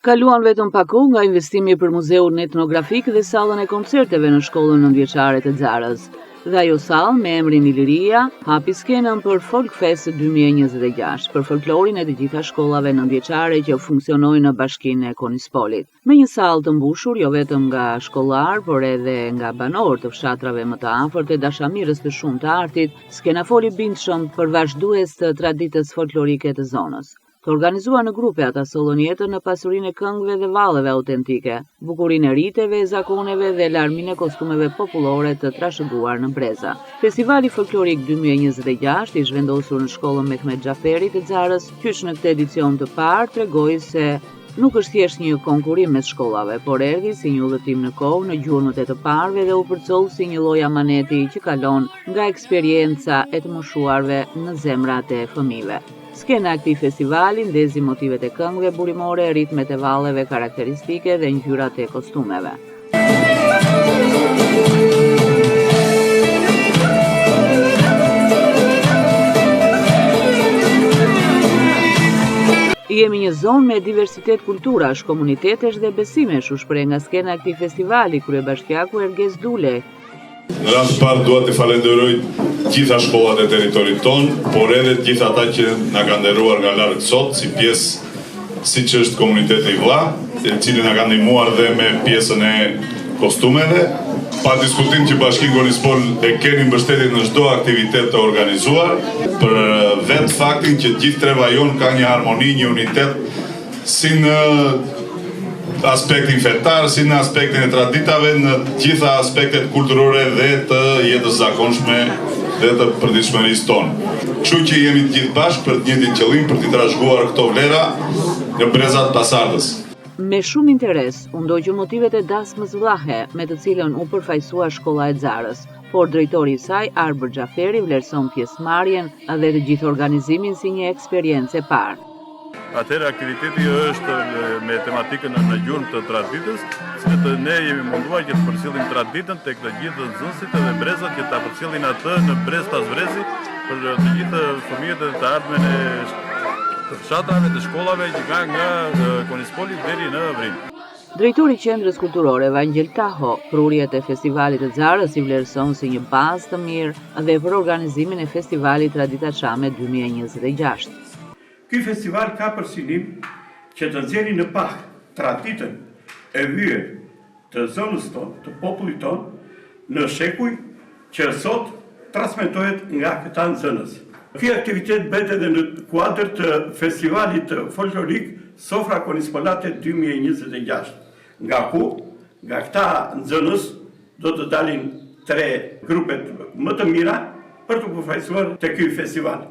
Kaluan vetëm pak kohë nga investimi për muzeun etnografik dhe sallën e koncerteve në shkollën nëntëvjeçare të Xarës. Dhe ajo sallë me emrin Iliria hapi skenën për Folkfest 2026, për folklorin e të gjitha shkollave nëntëvjeçare që funksionojnë në bashkinë e Konispolit. Me një sallë të mbushur jo vetëm nga shkollar, por edhe nga banorë të fshatrave më të afërt e dashamirës të shumë të artit, skena foli bindshëm për vazhdues të traditës folklorike të zonës. Të organizua në grupe ata sollën jetën në pasurinë e këngëve dhe valleve autentike, bukurinë e riteve, zakoneve dhe larminë e kostumeve popullore të trashëguar në breza. Festivali Folklorik 2026 i zhvendosur në shkollën Mehmet Xhaferi të Xarës, qysh në këtë edicion të parë, tregoi se nuk është thjesht një konkurim mes shkollave, por erdhi si një udhëtim në kohë në gjurmët e të parëve dhe u përcoll si një lloj amaneti që kalon nga eksperienca e të moshuarve në zemrat e fëmijëve. Skena e këtij festivali ndezi motivet e këngëve burimore, ritmet e valleve karakteristike dhe ngjyrat e kostumeve. Jemi një zonë me diversitet kulturash, komunitetesh dhe besimesh, u shpreh nga skena e këtij festivali kryebashkiaku Erges Dule. Në rast të parë dua të falenderoj gjitha shkollat e territorit ton, por edhe të gjitha ata që na kanë nderuar nga larg sot si pjesë, siç është komuniteti i vlla, i cili na ka ndihmuar dhe me pjesën e kostumeve. Pa diskutim që Bashkia Konispol e keni mbështetjen në çdo aktivitet të organizuar, për vetë faktin që gjithë tre vajon ka një harmoni, një unitet si në aspektin fetar, si në aspektin e traditave, në gjitha aspektet kulturore dhe të jetës zakonshme dhe të përditshmërisë tonë. Kështu që jemi të gjithë bashkë për të njëjtin qëllim, për t'i trashëguar këto vlera në brezat pasardhës. Me shumë interes, u ndoqën motivet e dasmës vllahe, me të cilën u përfaqësua shkolla e Xarës, por drejtori i saj, Arbër Xhaferi, vlerëson pjesëmarrjen dhe të gjithë organizimin si një eksperiencë e parë. Atëherë aktiviteti është me tematikën në gjurmë të traditës, që ne jemi munduar që të përcjellim traditën tek të gjithë nxënësit dhe brezat që ta përcjellin atë në brez pas brezi për të gjithë fëmijët e të ardhmen e të fshatrave të shkollave që ka nga Konispoli deri në Vrin. Drejtori i Qendrës Kulturore Vangel Taho, prurjet e festivalit të Xarës i vlerëson si një bazë të mirë dhe për organizimin e festivalit Tradita Çame 2026. Ky festival ka për synim që të nxjerrë në pak traditën e vyer të zonës tonë, të popullit tonë, në shekuj që sot transmetohet nga këta nxënës. Ky aktivitet bëhet edhe në kuadër të festivalit folklorik Sofra Konispolate 2026. Nga ku, nga këta nxënës do të dalin 3 grupet më të mira për të përfaqësuar te ky festival.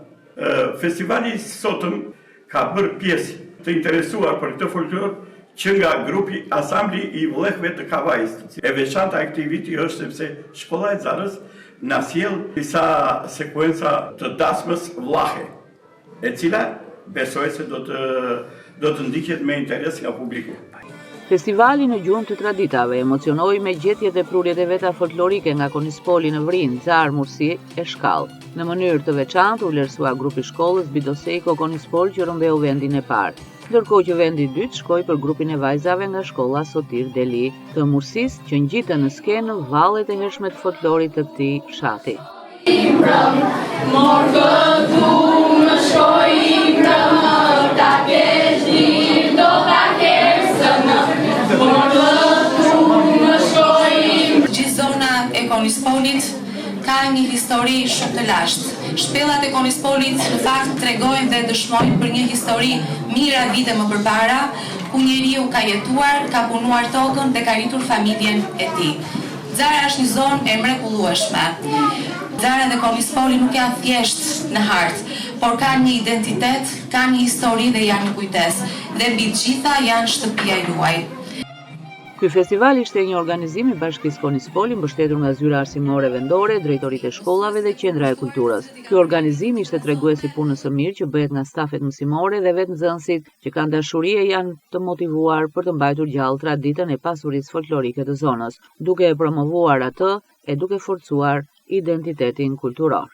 Festivali sotëm ka bërë pjesë të interesuar për këtë folklor që nga grupi Asambli i Vllehve të Kavajës. E veçanta aktiviteti është sepse shkolla e Xarës na sjell disa sekuenca të dasmës vllahe, e cila besoj se do të ndiqet me interes nga publiku. Festivali në gjurmë të traditave emocionoi me gjetjet e prurjet e veta folklorike nga Konispoli në Vrin, Xar, Mursi e Shkallë. Në mënyrë të veçantë u vlerësua grupi shkollës Bidosejko Konispol që rëmbeu vendin e parë, ndërkohë që vendi i dytë shkoi për grupin e vajzave nga shkolla Sotir Deli të Mursis që ngjitën në skenë vallet e hershme të folklorit të këtij fshati. Gjithë zona e Konispolit ka një histori shumë të lashtë. Shpellat e Konispolit në fakt tregojnë dhe dëshmojnë për një histori mijëra vite më përpara, ku njeriu ka jetuar, ka punuar tokën dhe ka rritur familjen e tij. Xara është një zonë e mrekullueshme. Xara dhe Konispoli nuk janë thjesht në hartë, por kanë një identitet, kanë një histori dhe janë një kujtesë. Dhe mbi të gjitha janë shtëpia juaj. Ky festival ishte një organizim i Bashkisë Konispoli mbështetur nga zyra arsimore vendore, drejtoritë e shkollave dhe qendra e kulturës. Ky organizim ishte tregues i punës së mirë që bëhet nga stafet mësimore dhe vetë nxënësit që kanë dashuri e janë të motivuar për të mbajtur gjallë traditën e pasurisë folklorike të zonës, duke e promovuar atë e duke forcuar identitetin kulturor.